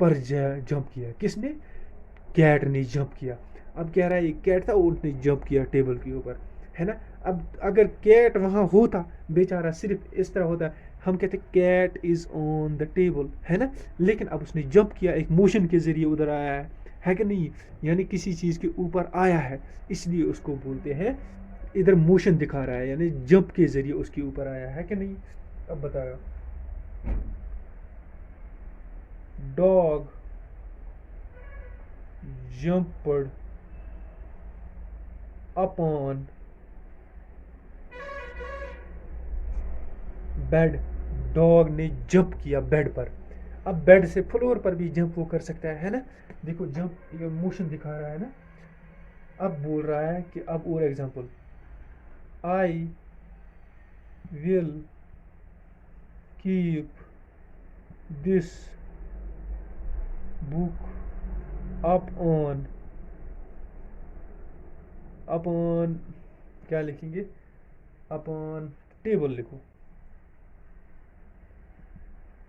ऊपर जंप किया। किसने? कैट ने जंप किया। अब कह रहा है एक कैट था, उसने जंप किया टेबल के ऊपर, है ना। अब अगर कैट वहां होता, बेचारा सिर्फ इस तरह होता, हम कहते cat is on the table, है ना। लेकिन अब उसने जंप किया, एक मोशन के जरिए उधर आया है कि नहीं, यानी किसी चीज के ऊपर आया है, इसलिए उसको बोलते हैं, इधर मोशन दिखा रहा है, यानी जंप के जरिए उसके ऊपर आया है कि नहीं। अब बताओ। Dog jumped upon bed. Dog ने जंप किया बेड पर। अब बेड से फ्लोर पर भी जंप वो कर सकता है ना। देखो जंप, ये मोशन दिखा रहा है ना। अब बोल रहा है कि अब और example, I will keep this book up on क्या लिखेंगे, अपॉन टेबल लिखो।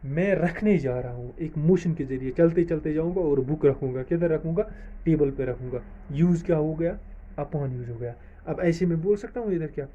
मैं रखने जा रहा हूँ, एक मोशन के जरिए चलते चलते जाऊंगा और बुक रखूंगा, किधर रखूंगा, टेबल पे रखूंगा। यूज क्या हो गया, अपॉन यूज हो गया। अब ऐसे में बोल सकता हूँ इधर क्या,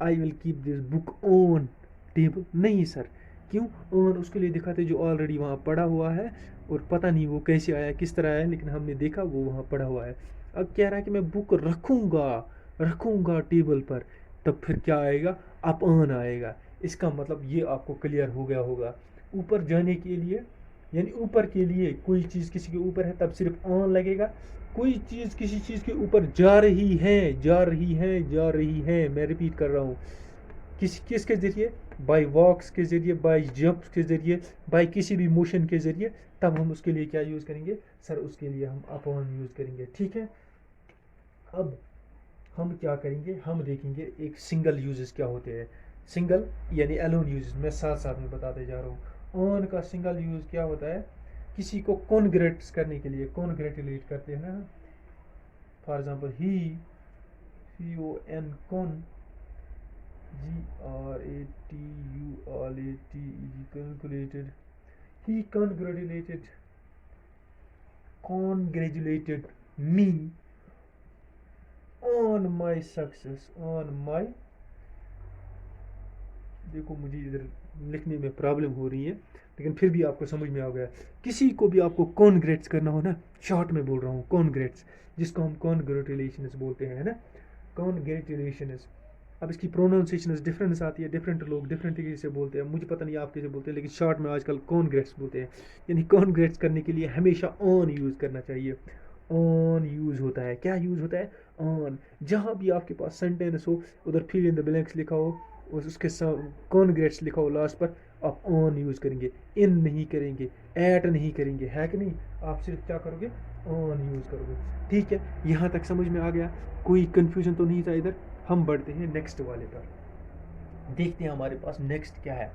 I will keep this book on table, नहीं सर। क्यों? ऑन उसके लिए दिखाते जो ऑलरेडी वहाँ पड़ा हुआ है, और पता नहीं वो कैसे आया, किस तरह आया, लेकिन हमने देखा वो वहाँ पड़ा हुआ है। अब कह रहा है कि मैं बुक रखूंगा, रखूंगा टेबल पर, तब फिर क्या आएगा, अप ऑन आएगा। इसका मतलब ये आपको क्लियर हो गया होगा। ऊपर जाने के लिए, यानी ऊपर के लिए कोई चीज़ किसी के ऊपर है तब सिर्फ ऑन लगेगा। कोई चीज़ किसी चीज़ के ऊपर जा रही है, जा रही है, जा रही है, मैं रिपीट कर रहा हूँ, किसके ज़रिए, बाय वॉक्स के ज़रिए, बाय जंप्स के ज़रिए, बाय किसी भी मोशन के ज़रिए, तब हम उसके लिए क्या यूज़ करेंगे सर, उसके लिए हम अपॉन यूज़ करेंगे, ठीक है। अब हम क्या करेंगे, हम देखेंगे एक सिंगल यूजेस क्या होते हैं। सिंगल यानी एलोन यूजेस, मैं साथ साथ में बताते जा रहा हूँ। ऑन का सिंगल यूज क्या होता है, किसी को कॉन्ग्रेट्स करने के लिए, कॉन्ग्रेचुलेट करते हैं ना। फॉर एग्जाम्पल ही, con, GRATULATE, calculated, he congratulated me on my success, on my, देखो मुझे इधर लिखने में प्रॉब्लम हो रही है, लेकिन फिर भी आपको समझ में आ गया। किसी को भी आपको कॉन्ग्रेट्स करना हो ना, शॉर्ट में बोल रहा हूँ कॉन्ग्रेट्स, जिसको हम कॉन्ग्रेचुलेशन बोलते हैं ना, कॉन्ग्रेचुलेशन। अब इसकी प्रोनाउंसिएशन डिफरेंस आती है, डिफरेंट लोग डिफरेंट तरीके से बोलते हैं, मुझे पता नहीं आप कैसे बोलते हैं, लेकिन शॉर्ट में आजकल कॉन्ग्रेट्स बोलते हैं। यानी कॉन्ग्रेट्स करने के लिए हमेशा ऑन यूज़ करना चाहिए। ऑन यूज़ होता है, क्या यूज़ होता है, ऑन। जहाँ भी आपके पास सेंटेंस हो, उधर फिल इन द ब्लैंक्स लिखा हो, उसके कॉन्ग्रेट्स लिखा हो लास्ट पर, आप ऑन यूज़ करेंगे, इन नहीं करेंगे, एट नहीं करेंगे, है कि नहीं। आप सिर्फ क्या करोगे, ऑन यूज़ करोगे, ठीक है। यहाँ तक समझ में आ गया, कोई कंफ्यूजन तो नहीं था इधर। हम बढ़ते हैं नेक्स्ट वाले पर, देखते हैं हमारे पास नेक्स्ट क्या है।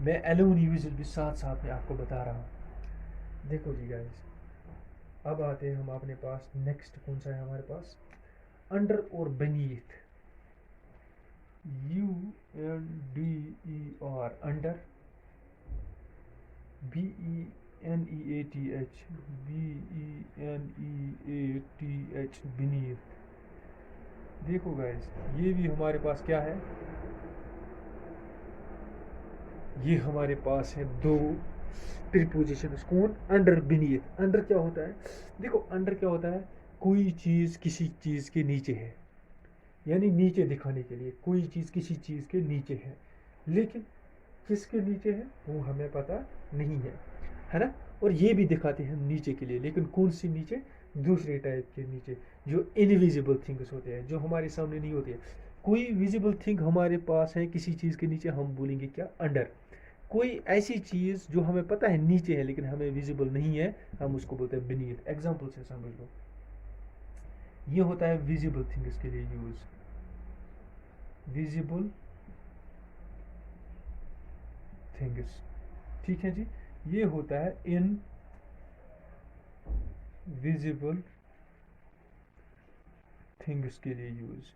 मैं एलोन यूजेस भी साथ साथ में आपको बता रहा हूँ। देखो जी गाइस, अब आते हैं हम अपने पास, नेक्स्ट कौन सा है हमारे पास, अंडर और beneath, UNDER, under, BENEATH, BENEATH, beneath। देखो गाइस, ये भी हमारे पास क्या है, ये हमारे पास है दो प्रीपोजिशन, कौन, अंडर बीनीथ। अंडर क्या होता है, देखो अंडर क्या होता है, कोई चीज़ किसी चीज़ के नीचे है, यानी नीचे दिखाने के लिए कोई चीज़ किसी चीज़ के नीचे है, लेकिन किसके नीचे है वो हमें पता नहीं है ना। और ये भी दिखाते हैं नीचे के लिए, लेकिन कौन सी नीचे, दूसरे टाइप के नीचे, जो इनविजिबल थिंग्स होते हैं, जो हमारे सामने नहीं होते हैं। कोई विजिबल थिंग हमारे पास है किसी चीज़ के नीचे, हम बोलेंगे क्या, अंडर। कोई ऐसी चीज़ जो हमें पता है नीचे है लेकिन हमें विजिबल नहीं है, हम उसको बोलते हैं बीनीथ। एग्जाम्पल से समझ लो, ये होता है विजिबल थिंग्स के लिए यूज, विजिबल थिंग्स, ठीक है जी। ये होता है इन विजिबल थिंग्स के लिए यूज,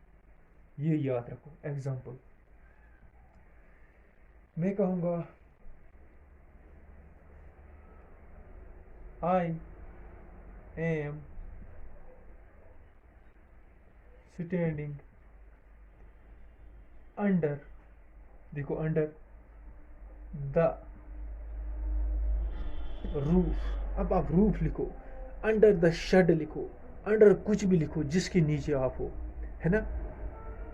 ये याद रखो। एग्जाम्पल मैं कहूँगा, आई एम स्टैंडिंग अंडर, देखो अंडर द रूफ। अब आप रूफ लिखो, अंडर द शेड लिखो, अंडर कुछ भी लिखो जिसके नीचे आप हो, है ना,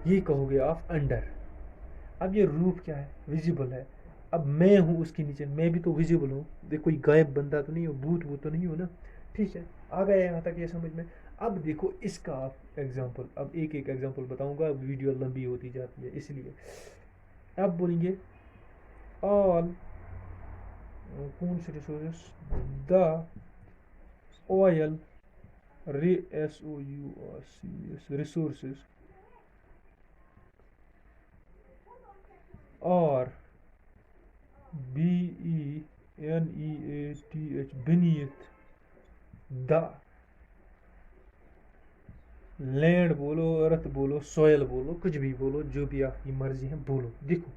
ये कहोगे आप अंडर। अब ये रूफ क्या है, विजिबल है। अब मैं हूँ उसके नीचे, मैं भी तो विजिबल हूँ, देखो कोई गायब बंदा तो नहीं हो, भूत भूत तो नहीं हो ना। ठीक है, आ गया यहाँ तक ये समझ में। अब देखो इसका आप एग्जाम्पल, अब एक एक एग्जाम्पल बताऊंगा, वीडियो लंबी होती जाती है इसलिए। अब बोलेंगे ऑल, कौन से resources, the oil, resources or beneath, beneath the land बोलो, अर्थ बोलो, सॉयल बोलो, कुछ भी बोलो, जो भी आपकी मर्जी है बोलो। देखो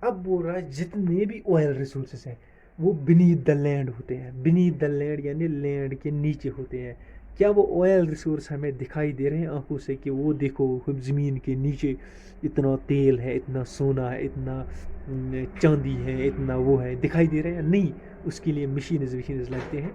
अब बोल रहा है जितने भी ऑयल रिसोर्सेस हैं वो बीनीथ द लैंड होते हैं। बीनीथ द लैंड यानी लैंड के नीचे होते हैं। क्या वो ऑयल रिसोर्स हमें दिखाई दे रहे हैं आंखों से कि वो देखो ज़मीन के नीचे इतना तेल है, इतना सोना है, इतना चांदी है, इतना वो है, दिखाई दे रहे हैं? नहीं, उसके लिए मशीन्स वशीन्स लगते हैं,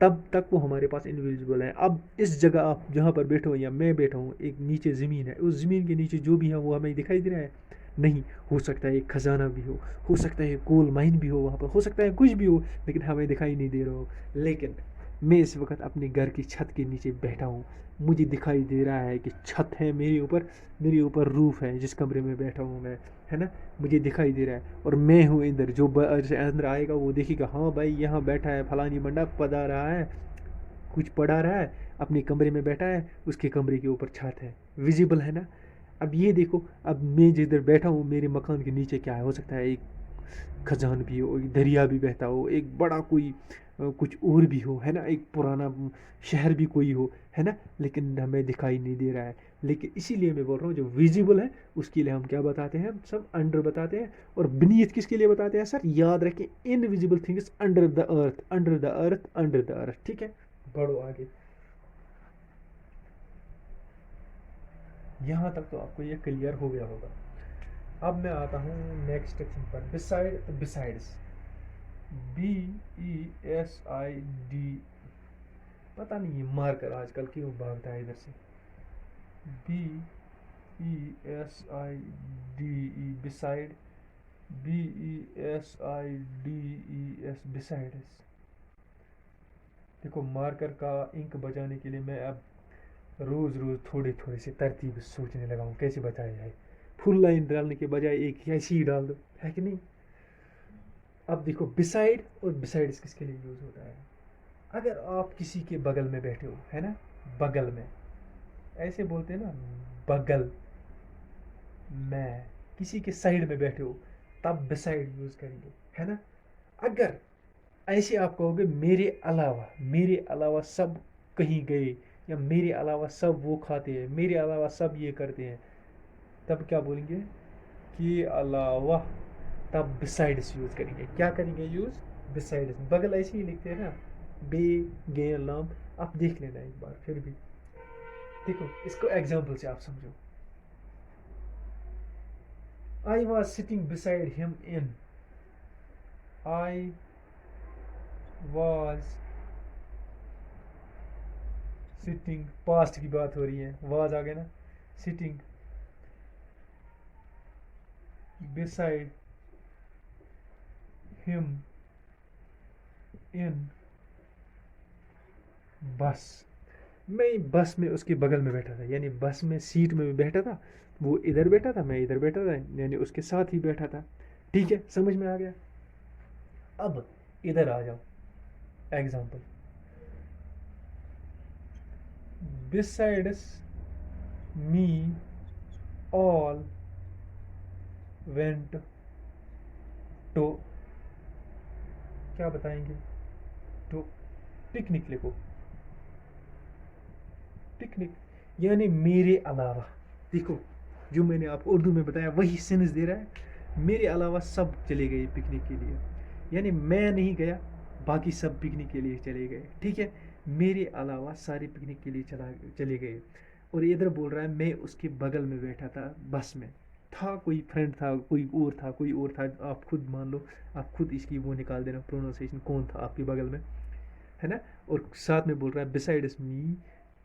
तब तक वो हमारे पास इनविजिबल है। अब इस जगह आप जहाँ पर बैठे हो या मैं बैठा हूँ, एक नीचे ज़मीन है, उस ज़मीन के नीचे जो भी है वो हमें दिखाई दे रहा है? नहीं। हो सकता है एक खजाना भी हो सकता है कोल माइन भी हो वहाँ पर, हो सकता है कुछ भी हो, लेकिन हमें दिखाई नहीं दे रहा हो। लेकिन मैं इस वक्त अपने घर की छत के नीचे बैठा हूँ, मुझे दिखाई दे रहा है कि छत है मेरे ऊपर रूफ है जिस कमरे में बैठा हूँ मैं, है ना, मुझे दिखाई दे रहा है। और मैं हूँ इधर, जो अंदर आएगा वो देखेगा हाँ भाई यहाँ बैठा है फलानी बंदा, पढ़ा रहा है, कुछ पढ़ा रहा है, अपने कमरे में बैठा है, उसके कमरे के ऊपर छत है, विजिबल है ना। अब ये देखो, अब मैं जिधर बैठा हूँ मेरे मकान के नीचे क्या है, हो सकता है एक खजान भी हो, एक दरिया भी बहता हो, एक बड़ा कोई कुछ और भी हो, है ना, एक पुराना शहर भी कोई हो, है ना, लेकिन हमें दिखाई नहीं दे रहा है। लेकिन इसीलिए मैं बोल रहा हूँ जो विजिबल है उसके लिए हम क्या बताते हैं, हम सब अंडर बताते हैं। और बीनीथ किसके लिए बताते हैं सर? याद रखें, invisible things under the earth, under the earth, under the earth. ठीक है, बढ़ो आगे। यहाँ तक तो आपको ये क्लियर हो गया होगा। अब मैं आता हूँ नेक्स्ट सेक्शन पर, बिसाइड, बिसाइड्स, BESID। पता नहीं ये मार्कर आजकल क्यों भागता है इधर से। BESIDE, beside, BESIDES, besides. देखो मार्कर का इंक बचाने के लिए मैं अब रोज़ रोज़ थोड़े थोड़े से तरतीब सोचने लगा हूँ कैसे बचाया जाए। फुल लाइन डालने के बजाय एक ऐसी ही डाल दो, है कि नहीं। अब देखो बिसाइड और बिसाइड्स किसके लिए यूज़ होता है? अगर आप किसी के बगल में बैठे हो, है ना, बगल में, ऐसे बोलते हैं ना, बगल में, किसी के साइड में बैठे हो तब बिसाइड यूज़ करेंगे, है ना। अगर ऐसे आप कहोगे मेरे अलावा सब कहीं गए, या मेरे अलावा सब वो खाते हैं, मेरे अलावा सब ये करते हैं, तब क्या बोलेंगे? के अलावा, तब बिसाइड्स यूज़ करेंगे। क्या करेंगे यूज़? बिसाइड्स। बगल ऐसे ही लिखते हैं ना, बे गे लाम। आप देख लेना एक बार फिर भी, देखो इसको एग्जाम्पल से आप समझो। I was sitting beside him in, I was sitting, past की बात हो रही है, वाज आ गया ना, सिटिंग बिसाइड हिम इन बस। मैं बस में उसके बगल में बैठा था, यानी बस में सीट में बैठा था, वो इधर बैठा था, मैं इधर बैठा था, यानी उसके साथ ही बैठा था। ठीक है, समझ में आ गया। अब इधर आ जाओ, example, besides me all went to, क्या बताएंगे, टू पिकनिक लिखो, पिकनिक यानी मेरे अलावा। देखो जो मैंने आपको उर्दू में बताया वही सेंस दे रहा है, मेरे अलावा सब चले गए पिकनिक के लिए, यानी मैं नहीं गया, बाकी सब पिकनिक के लिए चले गए, ठीक है। मेरे अलावा सारे पिकनिक के लिए चले गए। और इधर बोल रहा है मैं उसके बगल में बैठा था बस में, था कोई फ्रेंड था, कोई और था, कोई और था, आप खुद मान लो, आप खुद इसकी वो निकाल देना प्रोनाउंसिएशन कौन था आपके बगल में, है ना। और साथ में बोल रहा है besides me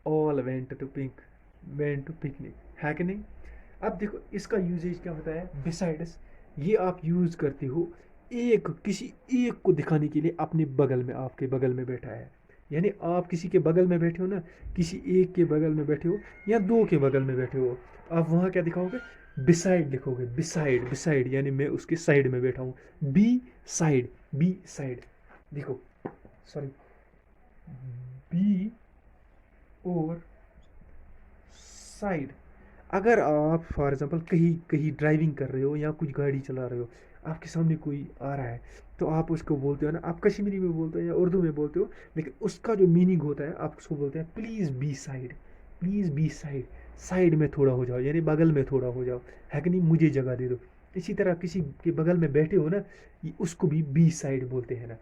all went to picnic, है कि नहीं। अब देखो इसका यूजेज क्या होता है, बिसाइड्स ये आप यूज़ करते हो किसी एक को दिखाने के लिए, अपने बगल में, आपके बगल में बैठा है, यानी आप किसी के बगल में बैठे हो ना, किसी एक के बगल में बैठे हो या दो के बगल में बैठे हो, आप वहाँ क्या दिखाओगे, बिसाइड लिखोगे, बिसाइड, बिसाइड यानी मैं उसके साइड में बैठा हूँ, बी साइड, देखो सॉरी, बी और साइड। अगर आप फॉर एग्जांपल कहीं कहीं ड्राइविंग कर रहे हो या कुछ गाड़ी चला रहे हो, आपके सामने कोई आ रहा है, तो आप उसको बोलते हो ना, आप कश्मीरी में बोलते हो या उर्दू में बोलते हो, लेकिन उसका जो मीनिंग होता है आप उसको बोलते हैं please be side, please be side, side में थोड़ा हो जाओ, यानी बगल में थोड़ा हो जाओ, है कि नहीं, मुझे जगह दे दो। इसी तरह किसी के बगल में बैठे हो ना, ये उसको भी बी साइड बोलते हैं ना।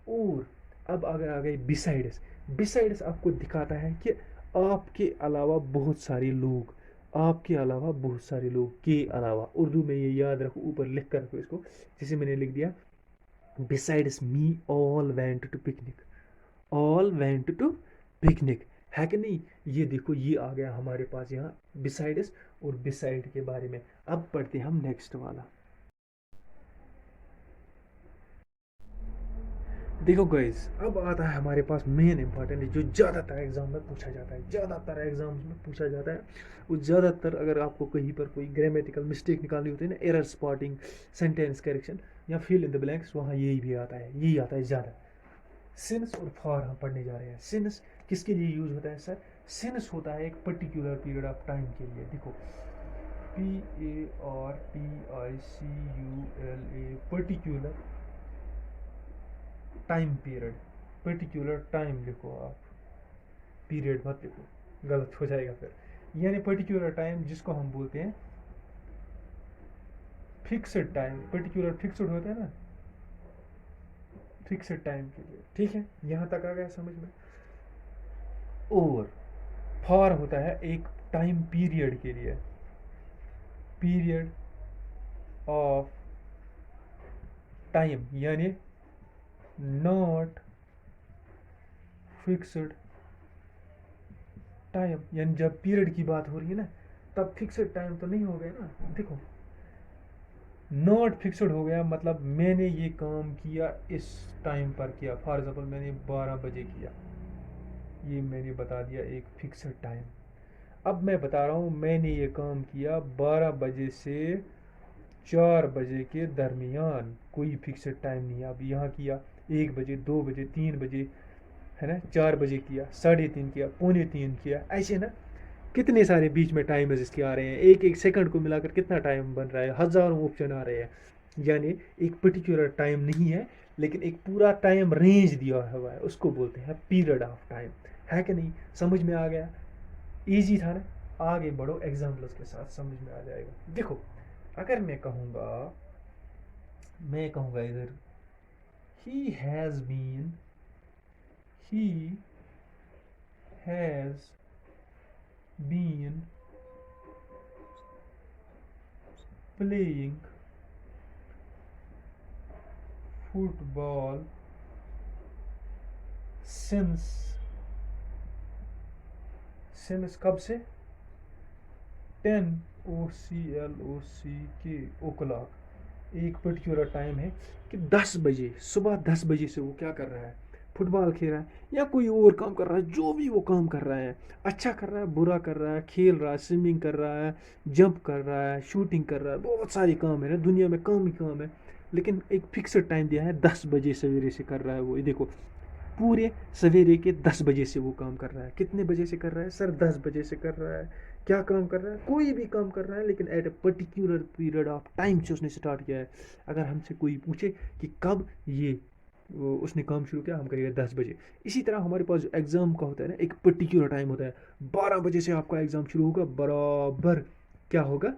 और अब अगर आ गए बिसाइड्स, बिसाइड्स आपको दिखाता है कि आपके अलावा बहुत सारे लोग, आपके अलावा बहुत सारे लोग के अलावा, उर्दू में ये याद रखो, ऊपर लिख कर रखो इसको, जैसे मैंने लिख दिया besides me all went to picnic, all went to picnic, है कि नहीं। ये देखो ये आ गया हमारे पास यहाँ बिसाइड्स और बिसाइड के बारे में। अब पढ़ते हैं हम नेक्स्ट वाला। देखो गाइस अब आता है हमारे पास मेन इंपॉर्टेंट, जो ज़्यादातर एग्जाम में पूछा जाता है, ज़्यादातर एग्जाम्स में पूछा जाता है। वो ज़्यादातर अगर आपको कहीं पर कोई ग्रामेटिकल मिस्टेक निकालनी होती है ना, एरर स्पॉटिंग, सेंटेंस करेक्शन या फिल इन द ब्लैंक्स, वहाँ यही भी आता है, यही आता है ज़्यादा। सिंस और फॉर हम पढ़ने जा रहे हैं। सिंस किसके लिए यूज होता है सर, सिंस होता है एक पर्टिकुलर पीरियड ऑफ टाइम के लिए। देखो PARTICULA, particular time period, particular time लिखो आप, पीरियड मत लिखो, गलत हो जाएगा फिर। यानी पर्टिकुलर टाइम जिसको हम बोलते हैं फिक्स्ड टाइम, पर्टिकुलर फिक्स्ड होता है ना, फिक्स्ड टाइम के लिए, ठीक है, यहाँ तक आ गया समझ में। और फॉर होता है एक टाइम पीरियड के लिए, पीरियड ऑफ टाइम, यानी नॉट फिक्स्ड टाइम, यानी जब पीरियड की बात हो रही है ना, तब फिक्स्ड टाइम तो नहीं हो गया ना। देखो नॉट फिक्स्ड हो गया मतलब मैंने ये काम किया इस टाइम पर किया, फॉर एग्जांपल मैंने 12 बजे किया, ये मैंने बता दिया एक फिक्स्ड टाइम। अब मैं बता रहा हूँ मैंने ये काम किया 12 बजे से 4 बजे के दरमियान, कोई फिक्स्ड टाइम नहीं है। अब यहाँ किया 1 बजे, 2 बजे, 3 बजे, है ना, 4 बजे किया, 3:30 किया, 2:45 किया, ऐसे ना कितने सारे बीच में टाइम इसके आ रहे हैं, एक एक सेकंड को मिलाकर कितना टाइम बन रहा है, हज़ारों ऑप्शन आ रहे हैं। यानी एक पर्टिकुलर टाइम नहीं है, लेकिन एक पूरा टाइम रेंज दिया हुआ है, उसको बोलते हैं पीरियड ऑफ टाइम, है कि नहीं, समझ में आ गया, ईजी था ना। आगे बढ़ो एग्जाम्पल्स के साथ, समझ में आ जाएगा। देखो अगर मैं कहूँगा इधर he has been, he has been playing football since कब से, 10 o'clock, एक पर्टिकुलर टाइम है कि 10 बजे, सुबह 10 बजे से वो क्या कर रहा है, फुटबॉल खेल रहा है या कोई और काम कर रहा है, जो भी वो काम कर रहा है, अच्छा कर रहा है, बुरा कर रहा है, खेल रहा है, स्विमिंग कर रहा है, जंप कर रहा है, शूटिंग कर रहा है, बहुत सारे काम है ना दुनिया में, काम ही काम है, लेकिन एक फिक्स्ड टाइम दिया है, 10 बजे सवेरे से कर रहा है वो। ये देखो पूरे सवेरे के 10 बजे से वो काम कर रहा है। कितने बजे से कर रहा है सर, 10 बजे से कर रहा है। क्या काम कर रहा है, कोई भी काम कर रहा है, लेकिन at a particular period of time से उसने स्टार्ट किया है। अगर हमसे कोई पूछे कि कब ये उसने काम शुरू किया, हम कहेंगे 10 बजे। इसी तरह हमारे पास जो एग्ज़ाम का होता है ना, एक पर्टिकुलर टाइम होता है, 12 बजे से आपका एग्ज़ाम शुरू होगा, बराबर क्या होगा,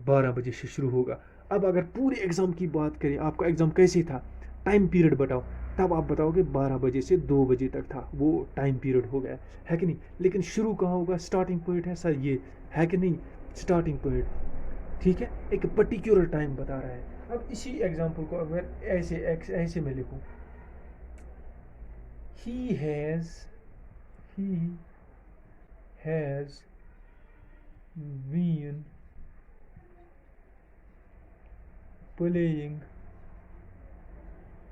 12 बजे से शुरू होगा। अब अगर पूरे एग्ज़ाम की बात करें, आपका एग्ज़ाम कैसे था, टाइम पीरियड बताओ, तब आप बताओगे 12 बजे से 2 बजे तक था, वो टाइम पीरियड हो गया, है कि नहीं। लेकिन शुरू कहाँ होगा, स्टार्टिंग पॉइंट है सर ये, है कि नहीं, स्टार्टिंग पॉइंट, ठीक है, एक पर्टिकुलर टाइम बता रहा है। अब इसी एग्जांपल को अगर ऐसे में लिखूं, he has been playing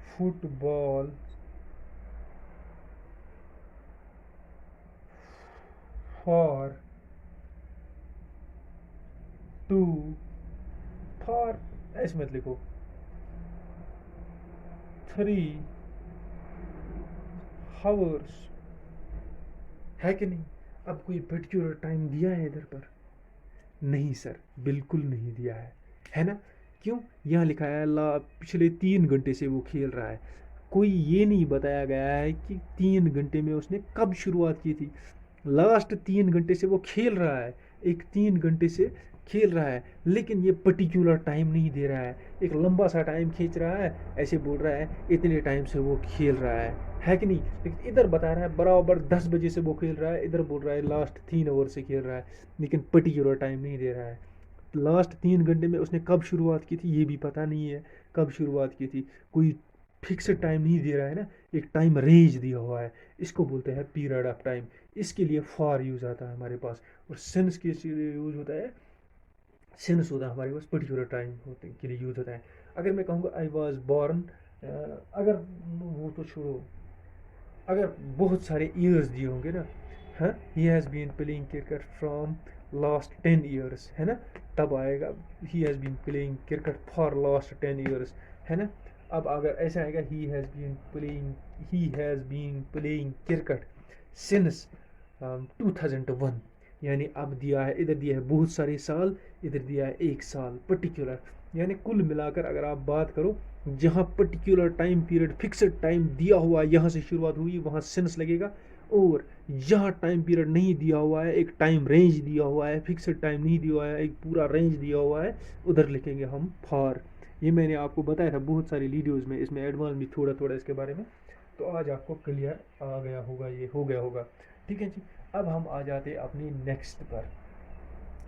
football for two for ऐसे मत लिखो 3 आवर्स, है कि नहीं। अब कोई पर्टिकुलर टाइम दिया है इधर पर, नहीं सर, बिल्कुल नहीं दिया है ना। क्यों, यहाँ लिखा है पिछले 3 घंटे से वो खेल रहा है, कोई ये नहीं बताया गया है कि 3 घंटे में उसने कब शुरुआत की थी। लास्ट 3 घंटे से वो खेल रहा है, एक 3 घंटे से खेल रहा है, लेकिन ये पर्टिकुलर टाइम नहीं दे रहा है, एक लंबा सा टाइम खींच रहा है, ऐसे बोल रहा है इतने टाइम से वो खेल रहा है कि नहीं। लेकिन इधर बता रहा है बराबर 10 बजे से वो खेल रहा है, इधर बोल रहा है लास्ट 3 आवर से खेल रहा है, लेकिन पर्टिकुलर टाइम नहीं दे रहा है। लास्ट 3 घंटे में उसने कब शुरुआत की थी ये भी पता नहीं है, कब शुरुआत की थी, कोई फिक्स टाइम नहीं दे रहा है ना, एक टाइम रेंज दिया हुआ है, इसको बोलते हैं पीरियड ऑफ टाइम। इसके लिए फॉर यूज़ आता है हमारे पास, और सिंस के लिए यूज़ होता है, सिंस होता है हमारे पास पर्टिकुलर टाइम होते के लिए यूज़ होता है। अगर मैं कहूँगा आई वॉज बॉर्न, अगर वो तो छोड़ो, अगर बहुत सारे ईयर्स दिए होंगे ना, हाँ, he has been playing cricket from last 10 years, है ना, तब आएगा he has been playing cricket for last 10 years, है ना। अब अगर ऐसा आएगा he has been playing cricket since 2001, यानी अब दिया है, इधर दिया है बहुत सारे साल, इधर दिया है 1 साल पर्टिकुलर, यानी कुल मिलाकर अगर आप बात करो, जहाँ particular time period fixed time दिया हुआ है, यहाँ से शुरुआत हुई, वहाँ सिंस लगेगा। और जहाँ टाइम पीरियड नहीं दिया हुआ है, एक टाइम रेंज दिया हुआ है, फिक्स्ड टाइम नहीं दिया हुआ है, एक पूरा रेंज दिया हुआ है, उधर लिखेंगे हम फॉर। ये मैंने आपको बताया था बहुत सारी वीडियोज़ में, इसमें एडवांस भी थोड़ा थोड़ा इसके बारे में, तो आज आपको क्लियर आ गया होगा, ये हो गया होगा, ठीक है जी। अब हम आ जाते हैं अपनी नेक्स्ट पर।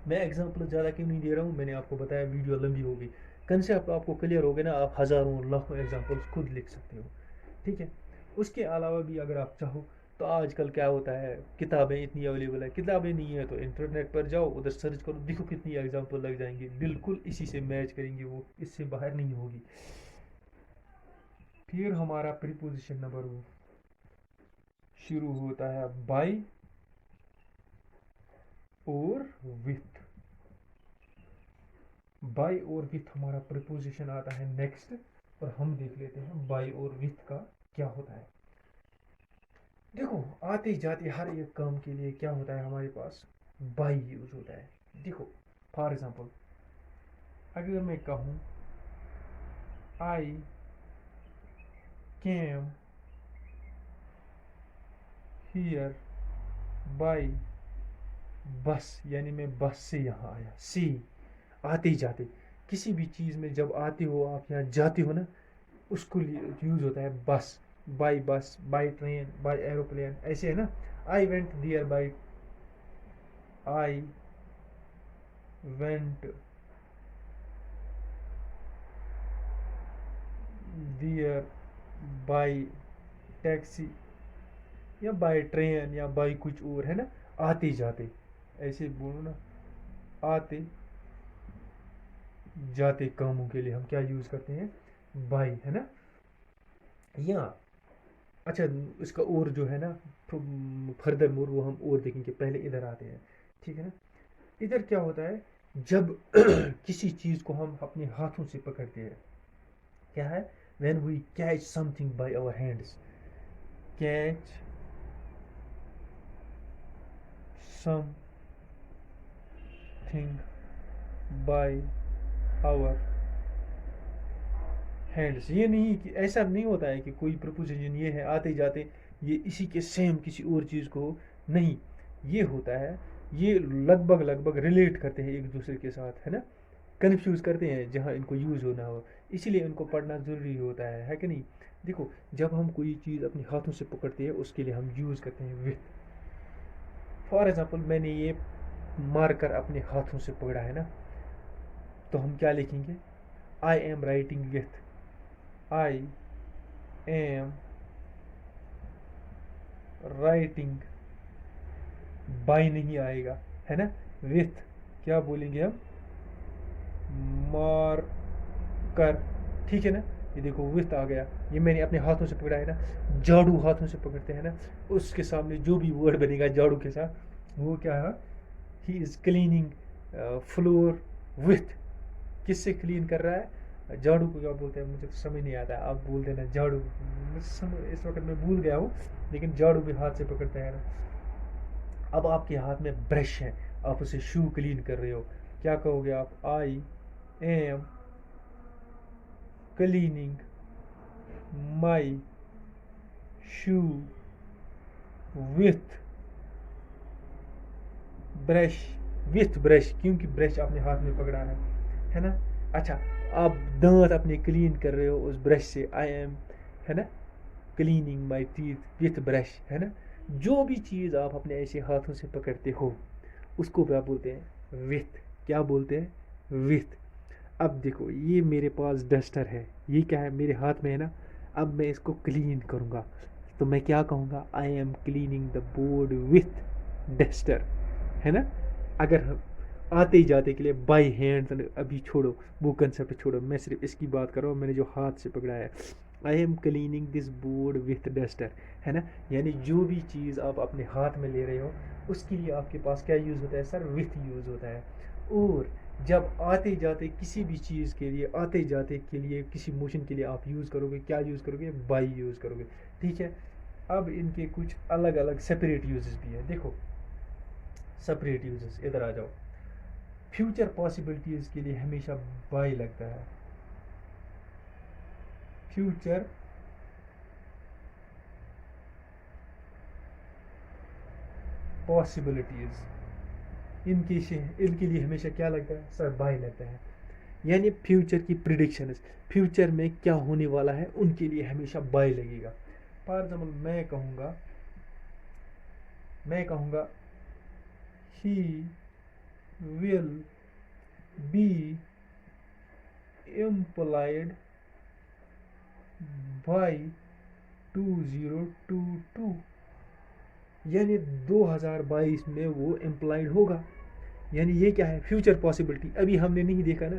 मैं एग्जांपल ज़्यादा क्यों नहीं दे रहा हूँ, मैंने आपको बताया वीडियो लंबी होगी, कंसेप्ट आपको क्लियर हो गया ना, आप हज़ारों लाखों एग्जांपल्स खुद लिख सकते हो, ठीक है। उसके अलावा भी अगर आप चाहो तो आजकल क्या होता है, किताबें इतनी अवेलेबल है, किताबें नहीं है तो इंटरनेट पर जाओ, उधर सर्च करो, देखो कितनी एग्जांपल लग जाएंगे, बिल्कुल इसी से मैच करेंगे, वो इससे बाहर नहीं होगी। फिर हमारा प्रीपोजिशन नंबर शुरू होता है बाय और विथ, बाय और विथ हमारा प्रीपोजिशन आता है नेक्स्ट, और हम देख लेते हैं बाय और विथ का क्या होता है। देखो आते जाते हर एक काम के लिए क्या होता है हमारे पास, बाय यूज होता है। देखो फॉर एग्जांपल अगर मैं कहूँ आई केम हियर बाय बस, यानी मैं बस से यहाँ आया, सी, आते जाते, किसी भी चीज़ में जब आते हो आप यहाँ जाते हो ना, उसको यूज़ होता है बस, बस, बाय ट्रेन, बाय एरोप्लेन, ऐसे है ना। I went there by, I went there by taxi, या बाय ट्रेन, या बाय कुछ और, है ना, आते जाते, ऐसे बोलो ना, आते जाते कामों के लिए हम क्या यूज़ करते हैं, बाय, है ना। या अच्छा, इसका और जो है ना, फर्दर मोर वो हम और देखेंगे, पहले इधर आते हैं, ठीक है ना। इधर क्या होता है, जब किसी चीज़ को हम अपने हाथों से पकड़ते हैं, क्या है, when we catch something by our hands, catch something by our hands. ये नहीं कि ऐसा नहीं होता है कि कोई प्रपोजिशन ये है आते जाते ये इसी के सेम किसी और चीज़ को, नहीं, ये होता है, ये लगभग लगभग रिलेट करते हैं एक दूसरे के साथ, है ना, कंफ्यूज करते हैं जहाँ इनको यूज़ होना हो, इसीलिए इनको पढ़ना ज़रूरी होता है कि नहीं। देखो, जब हम कोई चीज़ अपने हाथों से पकड़ते हैं उसके लिए हम यूज़ करते हैं विथ। फॉर एग्जांपल मैंने ये मार्कर अपने हाथों से पकड़ा है ना, तो हम क्या लिखेंगे? I am writing with, I am writing, by नहीं आएगा, है ना। विथ क्या बोलेंगे हम? मार्कर, ठीक है ना। ये देखो विथ आ गया, ये मैंने अपने हाथों से पकड़ा है ना। झाड़ू हाथों से पकड़ते हैं ना, उसके सामने जो भी वर्ड बनेगा झाड़ू के साथ वो क्या है? He is cleaning floor with. किससे क्लीन कर रहा है? झाड़ू को क्या बोलते हैं मुझे तो समझ नहीं आता, आप बोल देना झाड़ू। इस वक्त मैं भूल गया हूँ, लेकिन झाड़ू भी हाथ से पकड़ते हैं ना। अब आपके हाथ में ब्रश है, आप उसे शू क्लीन कर रहे हो, क्या कहोगे आप? I am cleaning my shoe with brush. With brush, क्योंकि ब्रश आपने हाथ में पकड़ा है ना। अच्छा, आप दांत अपने क्लीन कर रहे हो उस ब्रश से, आई एम, है ना, cleaning my teeth with brush, है ना। जो भी चीज़ आप अपने ऐसे हाथों से पकड़ते हो उसको क्या बोलते हैं? विथ। क्या बोलते हैं? विथ। अब देखो, ये मेरे पास डस्टर है, ये क्या है? मेरे हाथ में है ना। अब मैं इसको क्लीन करूँगा तो मैं क्या कहूँगा? I am cleaning the board with duster, है ना। अगर हम आते जाते के लिए बाई हैंड, अभी छोड़ो, वो कंसेप्ट छोड़ो, मैं सिर्फ इसकी बात कर रहा हूँ, मैंने जो हाथ से पकड़ा है। I am cleaning this board with duster, है ना। यानी जो भी चीज़ आप अपने हाथ में ले रहे हो उसके लिए आपके पास क्या यूज़ होता है सर? विथ यूज़ होता है। और जब आते जाते किसी भी चीज़ के लिए, आते जाते के लिए, किसी मोशन के लिए आप यूज़ करोगे, क्या यूज़ करोगे? बाई यूज़ करोगे, ठीक है। अब इनके कुछ अलग अलग सेपरेट यूजेस भी हैं, देखो। सेपरेट यूजेस, इधर आ जाओ। फ्यूचर पॉसिबिलिटीज़ के लिए हमेशा बाई लगता है। फ्यूचर पॉसिबिलिटीज़, इनके लिए हमेशा क्या लगता है सर? बाई लगता है। यानी फ्यूचर की प्रिडिक्शन, फ्यूचर में क्या होने वाला है उनके लिए हमेशा बाई लगेगा। फॉर एग्जाम्पल मैं कहूँगा he will be employed by 2022, यानी 2022 में वो एम्प्लॉयड होगा। यानी ये क्या है? Future possibility. अभी हमने नहीं देखा ना,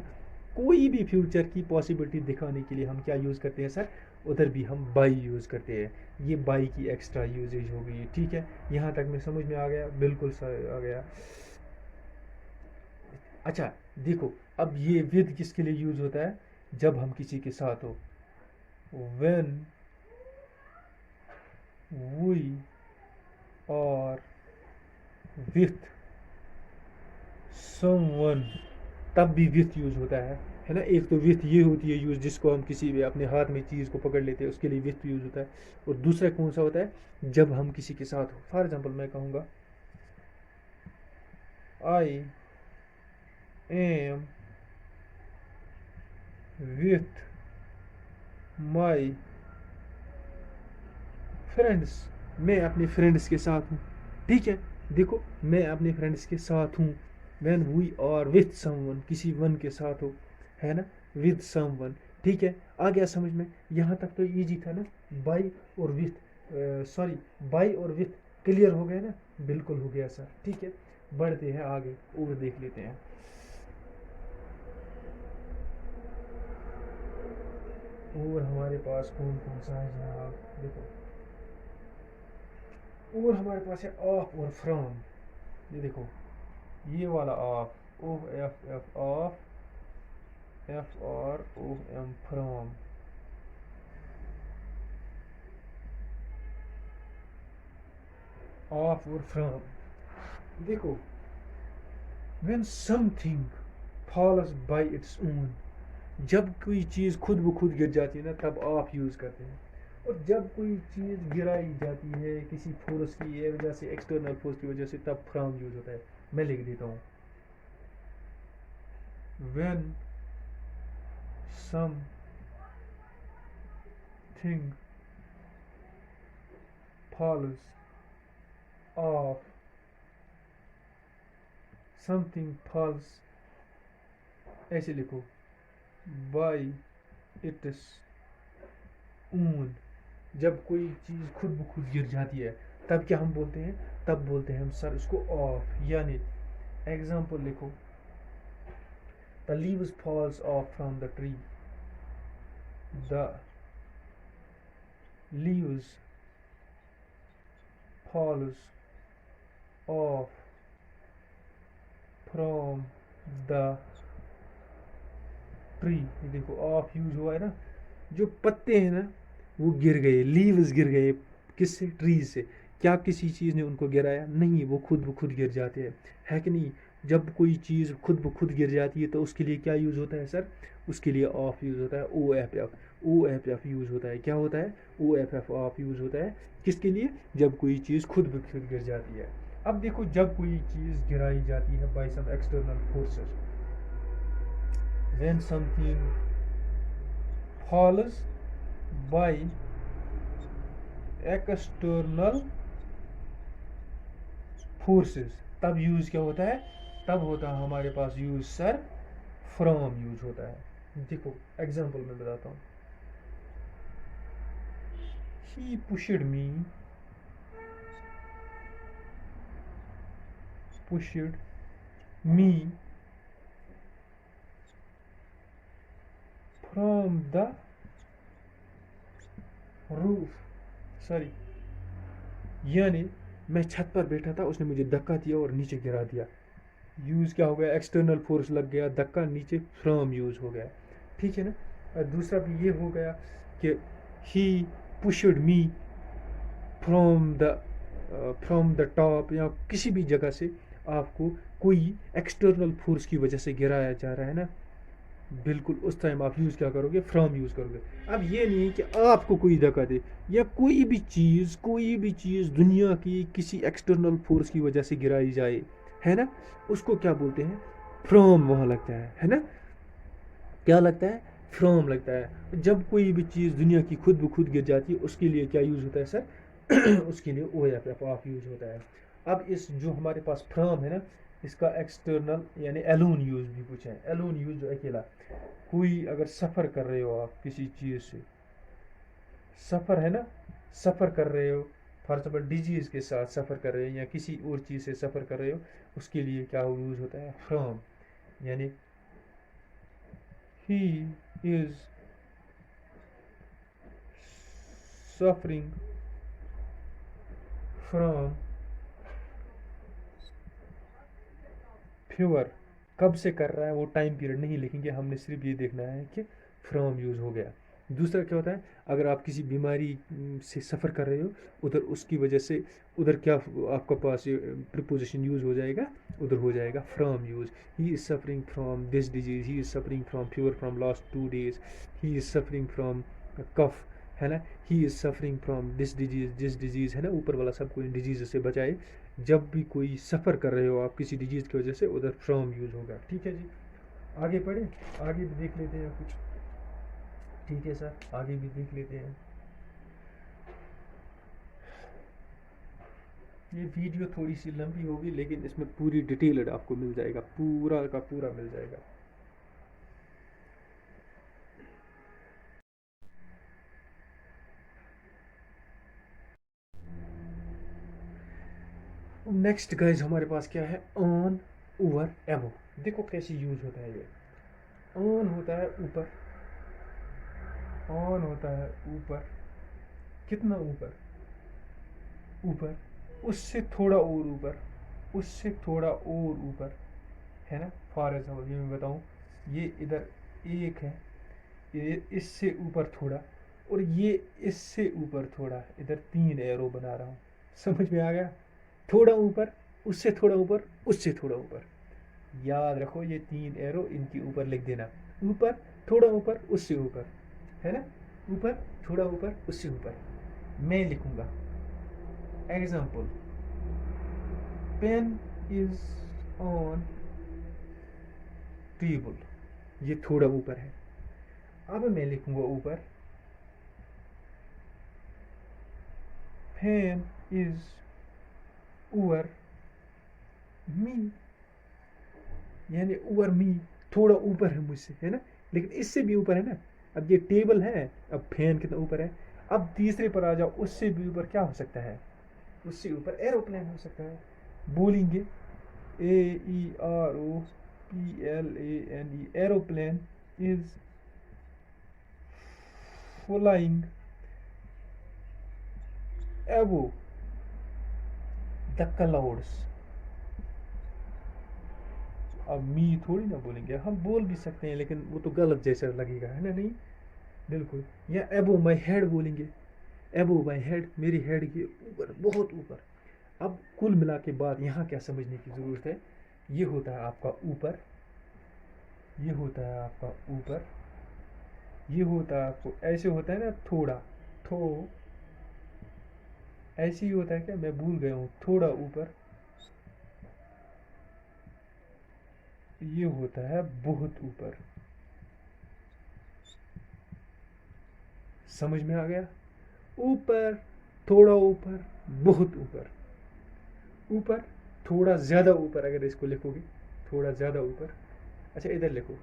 कोई भी फ्यूचर की पॉसिबिलिटी दिखाने के लिए हम क्या यूज़ करते हैं सर? उधर भी हम बाई यूज़ करते हैं। ये बाई की एक्स्ट्रा यूजेज हो गई, ठीक है। यहाँ तक में समझ में आ गया? बिल्कुल सर आ गया। अच्छा, देखो, अब ये विद किसके लिए यूज़ होता है? जब हम किसी के साथ हो। When we are with someone, तब भी विथ यूज़ होता है ना। एक तो विथ ये होती है यूज़ जिसको हम किसी भी अपने हाथ में चीज़ को पकड़ लेते हैं उसके लिए विथ यूज़ होता है। और दूसरा कौन सा होता है? जब हम किसी के साथ हो। फॉर एग्जांपल मैं कहूँगा I am with my friends, मैं अपने फ्रेंड्स के साथ हूँ, ठीक है। देखो, मैं अपने फ्रेंड्स के साथ हूँ। When we are with someone, किसी वन के साथ हो, है ना, विथ समवन, ठीक है। आ गया समझ में? यहाँ तक तो इजी था ना। बाई और विथ, सॉरी, बाई और विथ क्लियर हो गया ना? बिल्कुल हो गया सर, ठीक है। बढ़ते हैं आगे और देख लेते हैं। और हमारे पास कौन कौन सा है जनाब? देखो, और हमारे पास है ऑफ और फ्रॉम। ये देखो, ये वाला off, O F F off, F R O M from. Off और फ्रॉम, देखो, when something falls by its own, जब कोई चीज़ खुद ब खुद गिर जाती है ना तब ऑफ यूज़ करते हैं। और जब कोई चीज़ गिराई जाती है किसी फोर्स की वजह से, एक्सटर्नल फोर्स की वजह से, तब फ्रॉम यूज़ होता है। मैं लिख देता हूँ, when some something falls off, something falls, ऐसे लिखो, बाई इट्स ऊन। जब कोई चीज़ खुद ब खुद गिर जाती है तब क्या हम बोलते हैं? तब बोलते हैं हम सर उसको ऑफ। यानी एग्जाम्पल लिखो, the leaves falls off from the tree, the leaves falls off from the tree. ये देखो ऑफ यूज हुआ है ना, जो पत्ते हैं ना वो गिर गए, लीव्स गिर गए, किससे? ट्रीज से। क्या किसी चीज़ ने उनको गिराया? नहीं, वो खुद ब खुद गिर जाते हैं, है कि नहीं? जब कोई चीज़ खुद ब खुद गिर जाती है तो उसके लिए क्या यूज़ होता है सर? उसके लिए ऑफ यूज़ होता है, O F F. O F F use होता है। क्या होता है? O F F, off use होता है। किसके लिए? जब कोई चीज़ खुद ब खुद गिर जाती है। अब देखो, जब कोई चीज़ गिराई जाती है by some external forces, when something falls by external forces, तब यूज क्या होता है? तब होता है हमारे पास यूज सर फ्रॉम यूज होता है। देखो एग्जांपल में बताता हूँ, he pushed me, pushed me from the roof, sorry, यानी मैं छत पर बैठा था, उसने मुझे धक्का दिया और नीचे गिरा दिया। यूज़ क्या हो गया? एक्सटर्नल फोर्स लग गया, धक्का, नीचे फ्रॉम यूज़ हो गया। ठीक है ना? और दूसरा भी ये हो गया कि ही पुशड मी फ्रॉम द टॉप, या किसी भी जगह से आपको कोई एक्सटर्नल फोर्स की वजह से गिराया जा रहा है ना, बिल्कुल उस टाइम आप यूज़ क्या करोगे? फ्रॉम यूज़ करोगे। अब ये नहीं कि आपको कोई धक्का दे, या कोई भी चीज़ दुनिया की किसी एक्सटर्नल फोर्स की वजह से गिराई जाए, है ना, उसको क्या बोलते हैं? फ्रॉम वहाँ लगता है ना? क्या लगता है? फ्रॉम लगता है। जब कोई भी चीज़ दुनिया की खुद ब खुद गिर जाती है उसके लिए क्या यूज़ होता है सर? उसके लिए ओ एफ ऑफ यूज़ होता है। अब इस जो हमारे पास फ्रॉम है ना, इसका एक्सटर्नल यानी एलोन यूज़ भी कुछ है। एलोन यूज़ जो अकेला, कोई अगर सफ़र कर रहे हो आप किसी चीज़ से, सफ़र है ना, सफ़र कर रहे हो, फॉर एग्जाम्पल डिजीज़ के साथ सफ़र कर रहे हो या किसी और चीज़ से सफ़र कर रहे हो, उसके लिए क्या यूज़ होता है? फ्रॉम। यानी he is suffering from fever। कब से कर रहा है वो टाइम पीरियड नहीं लिखेंगे, हमने सिर्फ ये देखना है कि फ्रॉम यूज़ हो गया। दूसरा क्या होता है? अगर आप किसी बीमारी से सफ़र कर रहे हो, उधर उसकी वजह से उधर क्या आपका पास प्रीपोजिशन यूज़ हो जाएगा? उधर हो जाएगा from use. He is suffering from this disease, he is suffering from fever from last 2 days, he is suffering from cough, है ना, he is suffering from this disease, है ना, ऊपर वाला सब कोई डिजीज़ से बचाए। जब भी कोई सफ़र कर रहे हो आप किसी डिजीज़ की वजह से, उधर फ्रॉम यूज़ होगा। ठीक है जी, आगे पढ़े, आगे भी देख लेते हैं कुछ। ठीक है सर, आगे भी देख लेते हैं। ये वीडियो थोड़ी सी लंबी होगी लेकिन इसमें पूरी डिटेल्ड आपको मिल जाएगा, पूरा का पूरा मिल जाएगा। नेक्स्ट गाइज हमारे पास क्या है? ऑन, ओवर, एबो। देखो कैसे यूज होता है ये। ऑन होता है ऊपर, ऑन होता है ऊपर, कितना ऊपर? ऊपर, उससे थोड़ा और ऊपर, उससे थोड़ा और ऊपर, है ना। फॉर एग्जाम्पल ये मैं बताऊँ, ये इधर एक है, ये इससे ऊपर थोड़ा, और ये इससे ऊपर थोड़ा, इधर 3 एरो बना रहा हूँ। समझ में आ गया? थोड़ा ऊपर, उससे थोड़ा ऊपर, उससे थोड़ा ऊपर। याद रखो ये 3 एरो, इनके ऊपर लिख देना। ऊपर, थोड़ा ऊपर, उससे ऊपर, है ना। ऊपर, थोड़ा ऊपर, उससे ऊपर। मैं लिखूंगा example, pen is on table, ये थोड़ा ऊपर है। अब मैं लिखूंगा ऊपर, फैन इज ओवर मी, यानी ओवर मी, थोड़ा ऊपर है मुझसे, है ना, लेकिन इससे भी ऊपर है ना। अब ये टेबल है, अब फैन कितना ऊपर है। अब तीसरे पर आ जाओ, उससे भी ऊपर क्या हो सकता है, उससे ऊपर एरोप्लेन हो सकता है। बोलेंगे AEROPLANE, एरोप्लेन इज फ्लाइंग एबो द क्लाउड्स। अब मी थोड़ी ना बोलेंगे, हम बोल भी सकते हैं लेकिन वो तो गलत जैसा लगेगा, है ना, नहीं बिल्कुल। या एबो माई हेड बोलेंगे, एबो माई हेड, मेरी हेड के ऊपर, बहुत ऊपर। अब कुल मिला के बाद यहाँ क्या समझने की ज़रूरत है, ये होता है आपका ऊपर, ये होता है आपका ऊपर, ये होता है आपको ऐसे होता है ना थोड़ा, थो ऐसे ही होता है क्या, मैं भूल गया हूँ, थोड़ा ऊपर, ये होता है बहुत ऊपर। समझ में आ गया, ऊपर, थोड़ा ऊपर, बहुत ऊपर। ऊपर, थोड़ा ज़्यादा ऊपर, अगर इसको लिखोगे थोड़ा ज़्यादा ऊपर। अच्छा इधर लिखो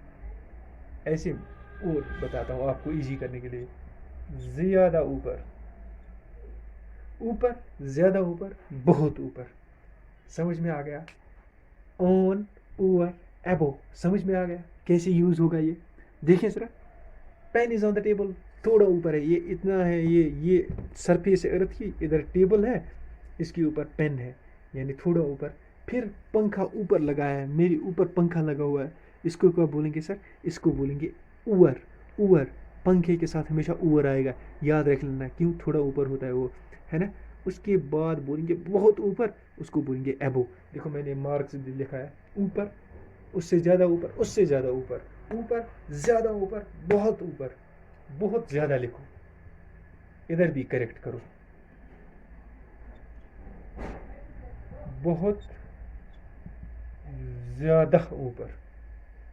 ऐसे, और बताता हूँ आपको इजी करने के लिए, ज़्यादा ऊपर, ऊपर, ज़्यादा ऊपर, बहुत ऊपर। समझ में आ गया, ऑन, ओवर, एबो, समझ में आ गया कैसे यूज़ होगा ये। देखिए ज़रा, pen is on the table, थोड़ा ऊपर है, ये इतना है, ये सरफेस है अर्थ की, इधर टेबल है, इसके ऊपर पेन है, यानी थोड़ा ऊपर। फिर पंखा ऊपर लगा है, मेरी ऊपर पंखा लगा हुआ है, इसको क्या बोलेंगे सर, इसको बोलेंगे ऊवर। ऊवर, पंखे के साथ हमेशा ऊवर आएगा, याद रख लेना, क्यों, थोड़ा ऊपर होता है वो, है ना। उसके बाद बोलेंगे बहुत ऊपर, उसको बोलेंगे एबो। देखो मैंने मार्क्स भी लिखा है, ऊपर, उससे ज़्यादा ऊपर, उससे ज़्यादा ऊपर, ऊपर, ज़्यादा ऊपर, बहुत ऊपर, बहुत ज़्यादा लिखो, इधर भी करेक्ट करो, बहुत ज़्यादा ऊपर।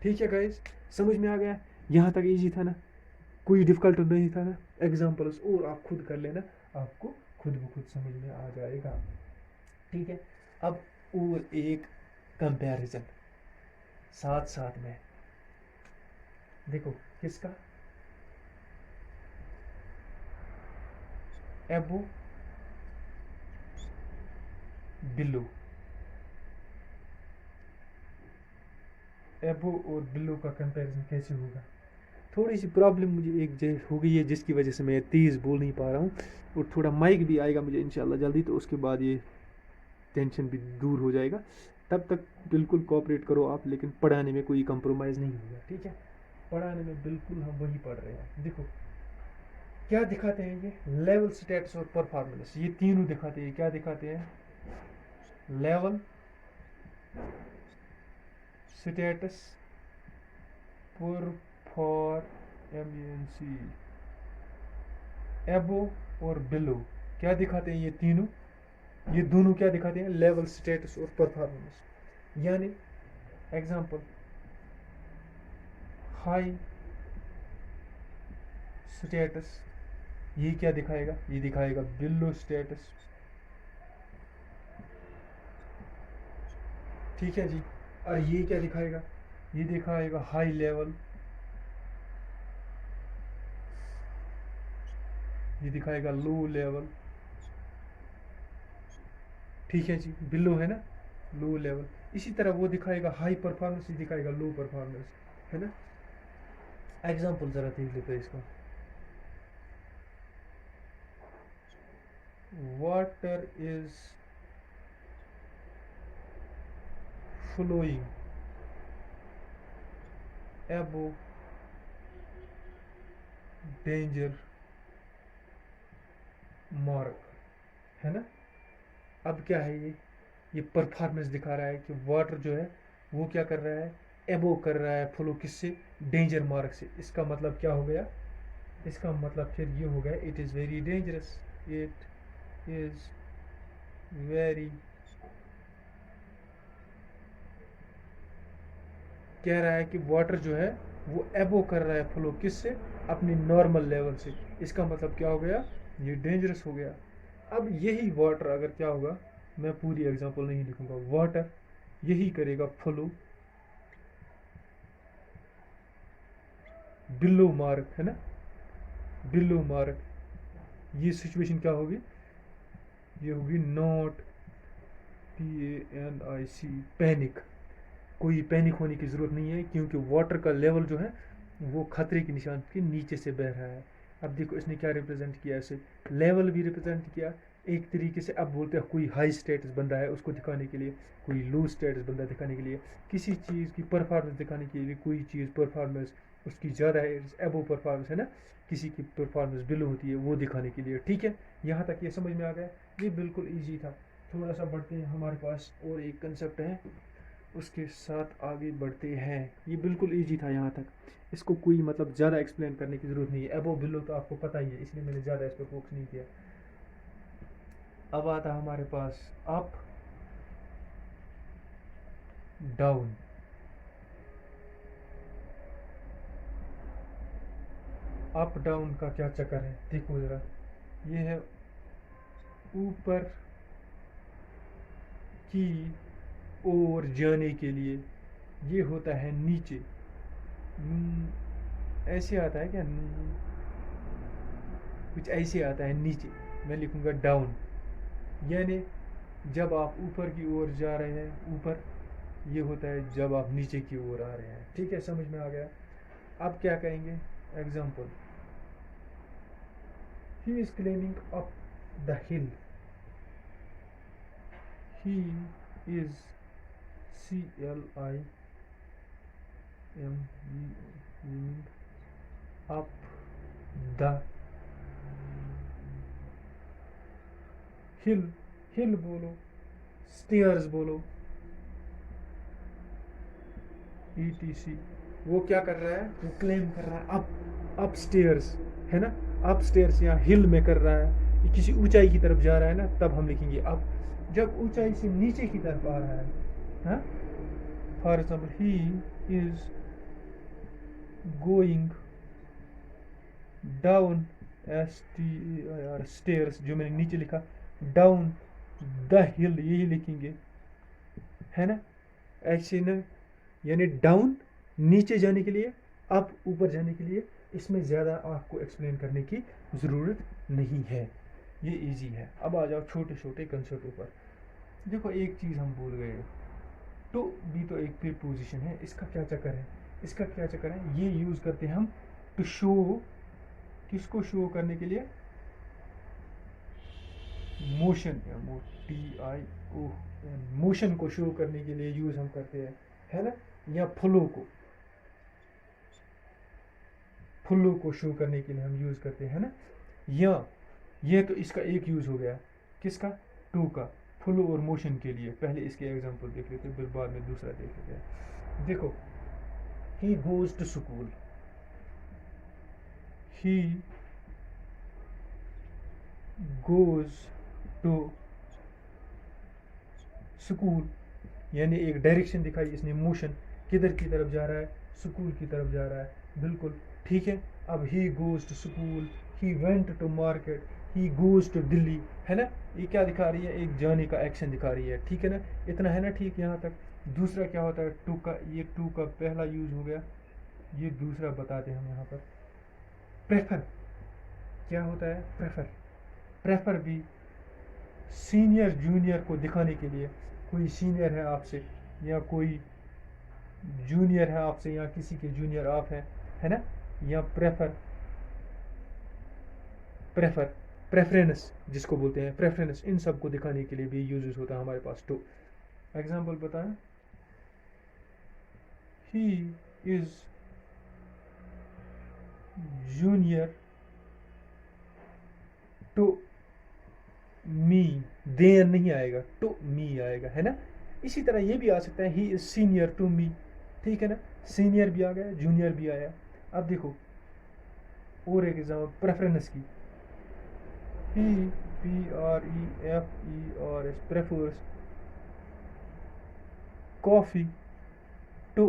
ठीक है गाइस, समझ में आ गया, यहाँ तक इजी था ना, कोई डिफ़िकल्ट नहीं था ना। एग्जाम्पल्स और आप खुद कर लेना, आपको खुद ब खुद समझ में आ जाएगा। ठीक है, अब और एक कंपैरिजन साथ साथ में, देखो किसका, एबो बिलो, एबो और बिलो का कंपैरिजन कैसे होगा। थोड़ी सी प्रॉब्लम मुझे एक हो गई है, जिसकी वजह से मैं तेज़ बोल नहीं पा रहा हूँ, और थोड़ा माइक भी आएगा मुझे इंशाल्लाह जल्दी, तो उसके बाद ये टेंशन भी दूर हो जाएगा। तब तक बिल्कुल कोऑपरेट करो आप, लेकिन पढ़ाने में कोई कंप्रोमाइज़ नहीं होगा, ठीक है। पढ़ाने में बिल्कुल हम वही पढ़ रहे हैं। देखो क्या दिखाते हैं ये, लेवल, स्टेटस और परफॉर्मेंस, ये तीनों दिखाते हैं। क्या दिखाते हैं, लेवल, स्टेटस, परफॉर्मेंस, एबो और बिलो, क्या दिखाते हैं ये तीनों, ये दोनों क्या दिखाते हैं, लेवल, स्टेटस और परफॉर्मेंस। यानी एग्जांपल, हाई स्टेटस, ये क्या दिखाएगा, ये दिखाएगा बिलो स्टेटस, ठीक है जी। और ये क्या दिखाएगा, ये दिखाएगा हाई लेवल, ये दिखाएगा लो लेवल, ठीक है जी, बिलो है ना, लो लेवल। इसी तरह वो दिखाएगा हाई परफॉर्मेंस, ये दिखाएगा लो परफॉर्मेंस, है ना। एग्जांपल ज़रा देख लेते हैं इसका, वाटर इज फ्लोइंग एबो डेंजर मार्क, है ना। अब क्या है ये परफॉर्मेंस दिखा रहा है कि वाटर जो है वो क्या कर रहा है, एबो कर रहा है फ्लो, किससे, डेंजर मार्क से। इसका मतलब क्या हो गया, इसका मतलब फिर ये हो गया, it is very dangerous, it is very, कह रहा है कि वाटर जो है वो एबो कर रहा है फ्लो, किससे, अपनी नॉर्मल लेवल से। इसका मतलब क्या हो गया, ये डेंजरस हो गया। अब यही वाटर अगर क्या होगा, मैं पूरी एग्जांपल नहीं लिखूंगा, वाटर यही करेगा फ्लो बिलो मार्क, है ना, बिलो मार्क, ये सिचुएशन क्या होगी, ये होगी नॉट PANIC, पैनिक। कोई पैनिक होने की ज़रूरत नहीं है, क्योंकि वाटर का लेवल जो है वो खतरे के निशान के नीचे से बह रहा है। अब देखो इसने क्या रिप्रेजेंट किया, ऐसे लेवल भी रिप्रेजेंट किया एक तरीके से। अब बोलते हैं कोई हाई स्टेटस बंदा है उसको दिखाने के लिए, कोई लो स्टेटस बंदा दिखाने के लिए, किसी चीज़ की परफॉर्मेंस दिखाने के लिए, कोई चीज़ परफॉर्मेंस उसकी ज़्यादा है, एबो परफॉर्मेंस है ना, किसी की परफॉर्मेंस बिलो होती है, वो दिखाने के लिए। ठीक है, यहाँ तक ये समझ में आ गया, ये बिल्कुल ईजी था। थोड़ा सा बढ़ते हैं, हमारे पास और एक कंसेप्ट है, उसके साथ आगे बढ़ते हैं। ये बिल्कुल इजी था यहाँ तक, इसको कोई मतलब ज़्यादा एक्सप्लेन करने की ज़रूरत नहीं है। एबो बिलो तो आपको पता ही है, इसलिए मैंने ज़्यादा इस पर फोकस नहीं किया। अब आता है हमारे पास अप डाउन। अप डाउन का क्या चक्कर है, देखो ज़रा, ये है ऊपर की ओर जाने के लिए, ये होता है नीचे। ऐसे आता है क्या, कुछ ऐसे आता है नीचे, मैं लिखूंगा डाउन, यानी जब आप ऊपर की ओर जा रहे हैं ऊपर, ये होता है जब आप नीचे की ओर आ रहे हैं। ठीक है, समझ में आ गया। अब क्या कहेंगे, example, he is claiming up the hill, he is CLIMB up the hill, hill बोलो, स्टेयर्स बोलो, ETC। वो क्या कर रहा है, वो क्लेम कर रहा है अप स्टेयर्स, है ना, अप स्टेयर्स, यहाँ हिल में कर रहा है, किसी ऊंचाई की तरफ जा रहा है ना, तब हम लिखेंगे अप। जब ऊंचाई से नीचे की तरफ आ रहा है, for example, he is going down, stairs, जो मैंने नीचे लिखा, डाउन द हिल, यही लिखेंगे, है ना, ऐसे ना, यानी डाउन नीचे जाने के लिए, अप ऊपर जाने के लिए। इसमें ज़्यादा आपको एक्सप्लेन करने की ज़रूरत नहीं है, ये इजी है। अब आ जाओ छोटे छोटे कंसेप्ट ऊपर। देखो एक चीज़ हम भूल गए, टू भी तो एक प्रीपोजिशन है, इसका क्या चक्कर है, इसका क्या चक्कर है, ये यूज़ करते हैं हम टू शो, किसको शो करने के लिए, मोशन, या TIO, मोशन को शो करने के लिए यूज़ हम करते हैं, है ना, या फ्लो को शो करने के लिए हम यूज़ करते हैं ना, या ये तो इसका एक यूज़ हो गया, किसका, टू का, फ्लो और मोशन के लिए। पहले इसके एग्जांपल देख लेते हैं, फिर बाद में दूसरा देख लेते हैं। देखो, he goes to school, he goes to school, यानी एक डायरेक्शन दिखाई इसने, मोशन किधर की तरफ जा रहा है, स्कूल की तरफ जा रहा है, बिल्कुल ठीक है। अब he goes to school, he went to market, he goes to Delhi, है ना, ये क्या दिखा रही है, एक जाने का एक्शन दिखा रही है, ठीक है ना, इतना है ना, ठीक यहाँ तक। दूसरा क्या होता है, टू का, ये टू का पहला यूज हो गया, ये दूसरा बताते हैं हम यहाँ पर, प्रेफर, क्या होता है, प्रेफर, प्रेफर भी सीनियर जूनियर को दिखाने के लिए, कोई सीनियर है आपसे, या कोई जूनियर है आपसे, या किसी के जूनियर आप हैं, है ना, या प्रेफर, प्रेफरेंस जिसको बोलते हैं, प्रेफरेंस, इन सब को दिखाने के लिए भी यूजेस होता है हमारे पास टू। एग्जाम्पल बताएं, he is junior to me, than नहीं आएगा, टू मी आएगा, है ना। इसी तरह ये भी आ सकता है, he is senior to me, ठीक है ना, सीनियर भी आ गया, जूनियर भी आया। अब देखो और एक एग्जाम्पल प्रेफरेंस की, he PREFERS, prefers coffee to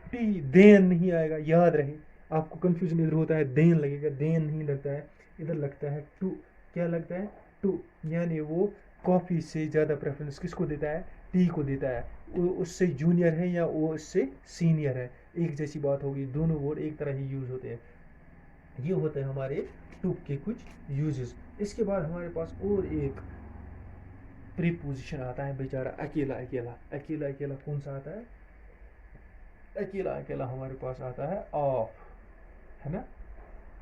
tea, than नहीं आएगा, याद रहे, आपको कंफ्यूजन इधर होता है, देन लगेगा, देन नहीं लगता है, इधर लगता है टू क्या लगता है, टू, यानी वो कॉफ़ी से ज़्यादा प्रेफरेंस किसको देता है, टी को देता है। वो उससे जूनियर है या वो उससे सीनियर है, एक जैसी बात होगी, दोनों वर्ड एक तरह ही यूज़ होते हैं। ये होते हैं हमारे टू के कुछ यूजेस। इसके बाद हमारे पास और एक प्रीपोजिशन आता है बेचारा, अकेला अकेला। अकेला अकेला कौन सा आता है, अकेला अकेला हमारे पास आता है ऑफ, है ना,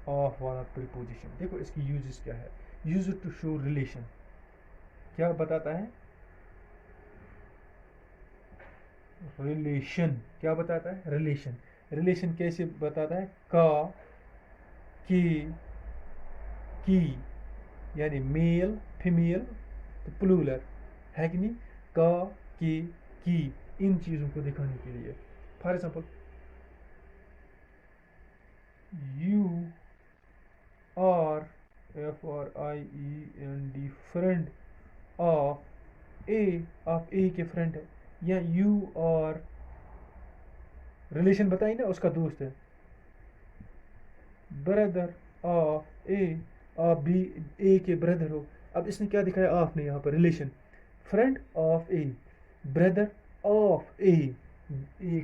ऑफ वाला प्रीपोजिशन। देखो इसकी यूजेस क्या है, यूज टू शो रिलेशन, क्या बताता है, रिलेशन, क्या बताता है, रिलेशन। रिलेशन कैसे बताता है, का, की, यानी मेल फीमेल तो प्लूरल है कि नहीं, का, की, इन चीज़ों को दिखाने के लिए। For example, you are, FRIEND, friend of A, आप ए के फ्रेंड है, या यू आर, रिलेशन बताई ना, उसका दोस्त है, ब्रदर ऑफ ए, आप भी ए के ब्रदर हो। अब इसने क्या दिखाया, आपने यहाँ पर relation, friend of A, brother of A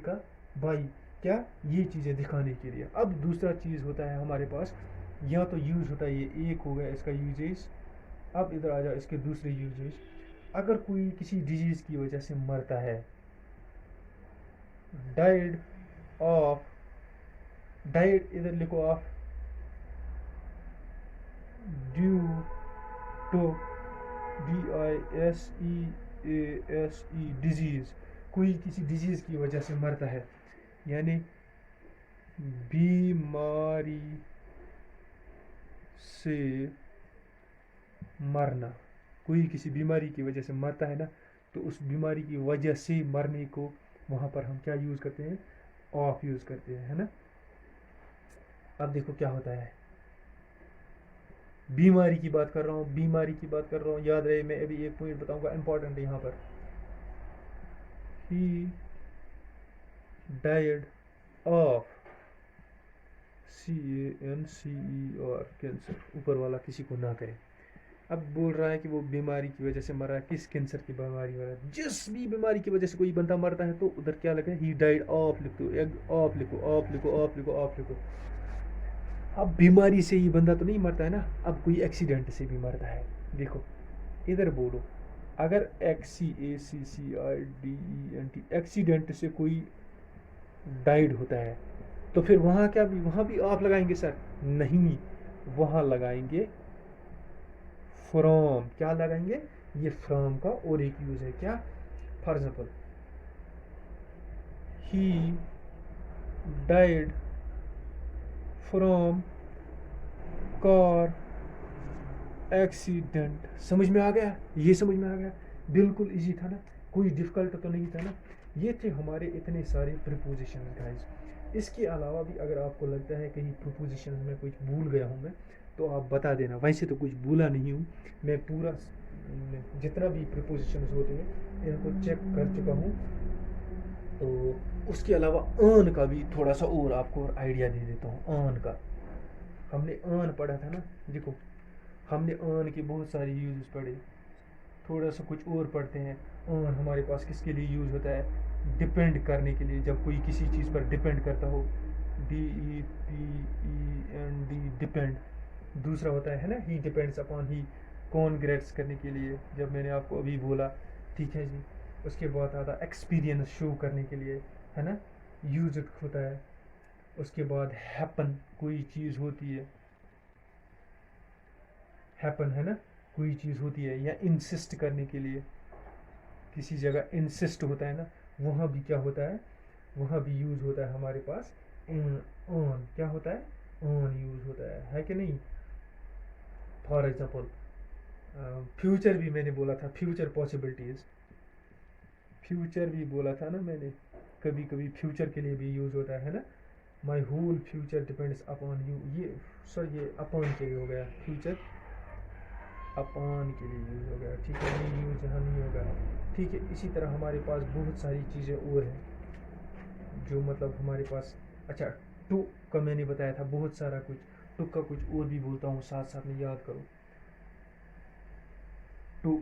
का भाई, क्या, ये चीज़ें दिखाने के लिए। अब दूसरा चीज़ होता है हमारे पास, या तो यूज़ होता है, ये एक हो गया इसका यूजेज। अब इधर आ जाओ इसके दूसरे यूजेज। अगर कोई किसी डिजीज़ की वजह से मरता है, डाइड ऑफ, डाइड इधर लिखो of, due to, DISEASE, disease, कोई किसी डिजीज़ की वजह से मरता है, यानी बीमारी से मरना, कोई किसी बीमारी की वजह से मरता है ना, तो उस बीमारी की वजह से मरने को वहाँ पर हम क्या यूज़ करते हैं, ऑफ यूज़ करते हैं, है ना। अब देखो क्या होता है, बीमारी की बात कर रहा हूँ, बीमारी की बात कर रहा हूँ, याद रहे, मैं अभी एक पॉइंट बताऊंगा इंपॉर्टेंट है यहाँ पर, he died of, CANCER, cancer, ऊपर वाला किसी को ना करे। अब बोल रहा है कि वो बीमारी की वजह से मरा है, किस कैंसर की बीमारी हो रहा है, जिस भी बीमारी की वजह से कोई बंदा मरता है तो उधर क्या लगे, ही डाइड ऑफ लिख दो, ऑफ लिखो, ऑफ लिखो, ऑफ लिखो, ऑफ लिखो। अब बीमारी से ही बंदा तो नहीं मरता है ना, अब कोई एक्सीडेंट से भी मरता है। देखो इधर बोलो, अगर ACCIDENT, एक्सीडेंट से कोई डाइड होता है, तो फिर वहाँ क्या भी, वहाँ भी आप लगाएंगे सर, नहीं, वहाँ लगाएंगे फ्रॉम, क्या लगाएंगे, ये फ्रॉम का और एक यूज है, क्या, for example, he died from car accident. समझ में आ गया, ये समझ में आ गया, बिल्कुल इजी था ना, कोई डिफिकल्ट तो नहीं था ना। ये थे हमारे इतने सारे प्रीपोजिशन गाइस। इसके अलावा भी अगर आपको लगता है कहीं प्रीपोजिशन में कुछ भूल गया हूँ मैं, तो आप बता देना। वैसे तो कुछ भूला नहीं हूँ मैं, पूरा जितना भी प्रीपोजिशन होते हैं इनको चेक कर चुका हूँ। तो उसके अलावा अर्न का भी थोड़ा सा और आपको आइडिया दे देता हूँ। अर्न का हमने अर्न पढ़ा था ना, देखो हमने अर्न की बहुत सारी यूजेस पढ़े, थोड़ा सा कुछ और पढ़ते हैं। अर्न हमारे पास किसके लिए यूज़ होता है, डिपेंड करने के लिए, जब कोई किसी चीज़ पर डिपेंड करता हो, DEPEND, डिपेंड। दूसरा होता है ना, ही डिपेंड्स अपॉन ही, कॉन्ग्रेट्स करने के लिए, जब मैंने आपको अभी बोला, ठीक है जी। उसके बाद आता एक्सपीरियंस शो करने के लिए, है ना, यूज होता है। उसके बाद हैपन, कोई चीज़ होती है, हैपन है ना, कोई चीज़ होती है, या इंसिस्ट करने के लिए, किसी जगह इंसिस्ट होता है ना, वहाँ भी क्या होता है, वहाँ भी यूज़ होता है हमारे पास ऑन, क्या होता है, ऑन यूज़ होता है कि नहीं। फॉर एग्जांपल फ्यूचर भी मैंने बोला था, फ्यूचर पॉसिबिलिटीज़, फ्यूचर भी बोला था ना मैंने, कभी कभी फ्यूचर के लिए भी यूज़ होता है ना, my whole future depends upon you, ये सर ये अपॉन के लिए हो गया, फ्यूचर अपॉन के लिए यूज़ हो गया, ठीक है, ये यूज़ यहाँ नहीं होगा, ठीक है। इसी तरह हमारे पास बहुत सारी चीज़ें और हैं जो मतलब हमारे पास, अच्छा टू का मैंने बताया था बहुत सारा कुछ, टू का कुछ और भी बोलता हूँ साथ साथ में, याद करो। टू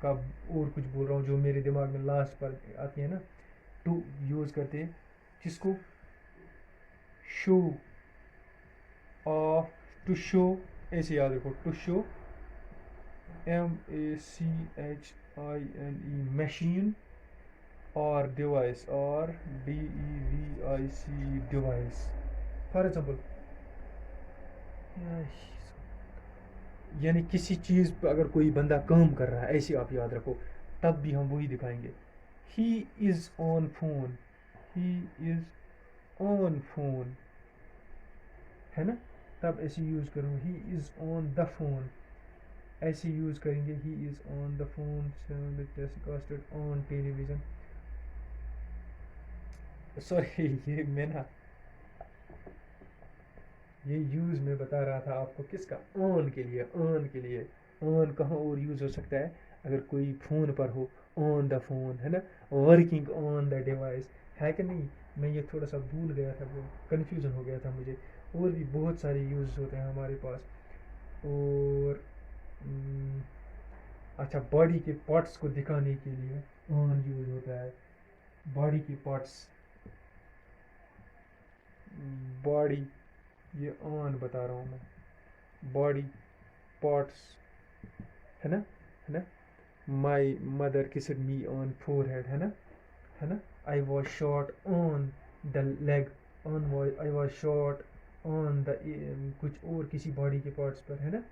का और कुछ बोल रहा हूँ जो मेरे दिमाग में लास्ट पर आती है ना, टू यूज़ करते हैं किसको, शो ऑफ, टू शो, ऐसे याद रखो, to show, MACHINE, machine, or device, or DEVICE, device. For example, यानी किसी चीज़ पर अगर कोई बंदा काम कर रहा है, ऐसे आप याद रखो, तब भी हम वही दिखाएंगे, he is on phone, he is on phone, है ना, तब ऐसे यूज़ करूँ, he is on the phone, ऐसे यूज़ करेंगे, he is on the phone, telecasted on television, sorry ये मैं ना, ये यूज़ मैं बता रहा था आपको किसका, ऑन के लिए, ऑन के लिए, ऑन कहाँ और यूज़ हो सकता है, अगर कोई फ़ोन पर हो, ऑन द फोन, है ना, वर्किंग ऑन द डिवाइस, है कि नहीं, मैं ये थोड़ा सा भूल गया था, वो कन्फ्यूज़न हो गया था मुझे, और भी बहुत सारे यूज़ होते हैं हमारे पास, और अच्छा, बॉडी के पार्ट्स को दिखाने के लिए ऑन यूज़ होता है, बॉडी की पार्ट्स, बॉडी, ये ऑन बता रहा हूँ मैं, बॉडी पार्ट्स, है ना, my mother kissed me on forehead, है ना, I was shot on the leg, on I was shot on the, कुछ और किसी बॉडी के पार्ट्स पर, है ना,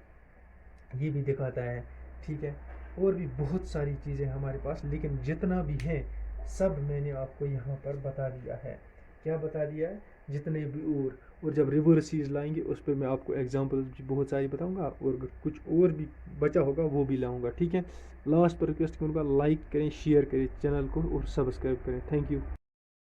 ये भी दिखाता है, ठीक है, और भी बहुत सारी चीज़ें हमारे पास, लेकिन जितना भी है सब मैंने आपको यहाँ पर बता दिया है, क्या बता दिया है, जितने भी, और जब रिवर्सिस लाएंगे उस पर मैं आपको एग्जांपल बहुत सारी बताऊंगा, और कुछ और भी बचा होगा वो भी लाऊंगा, ठीक है। लास्ट पर रिक्वेस्ट करूँगा, लाइक करें, शेयर करें चैनल को और सब्सक्राइब करें। Thank you.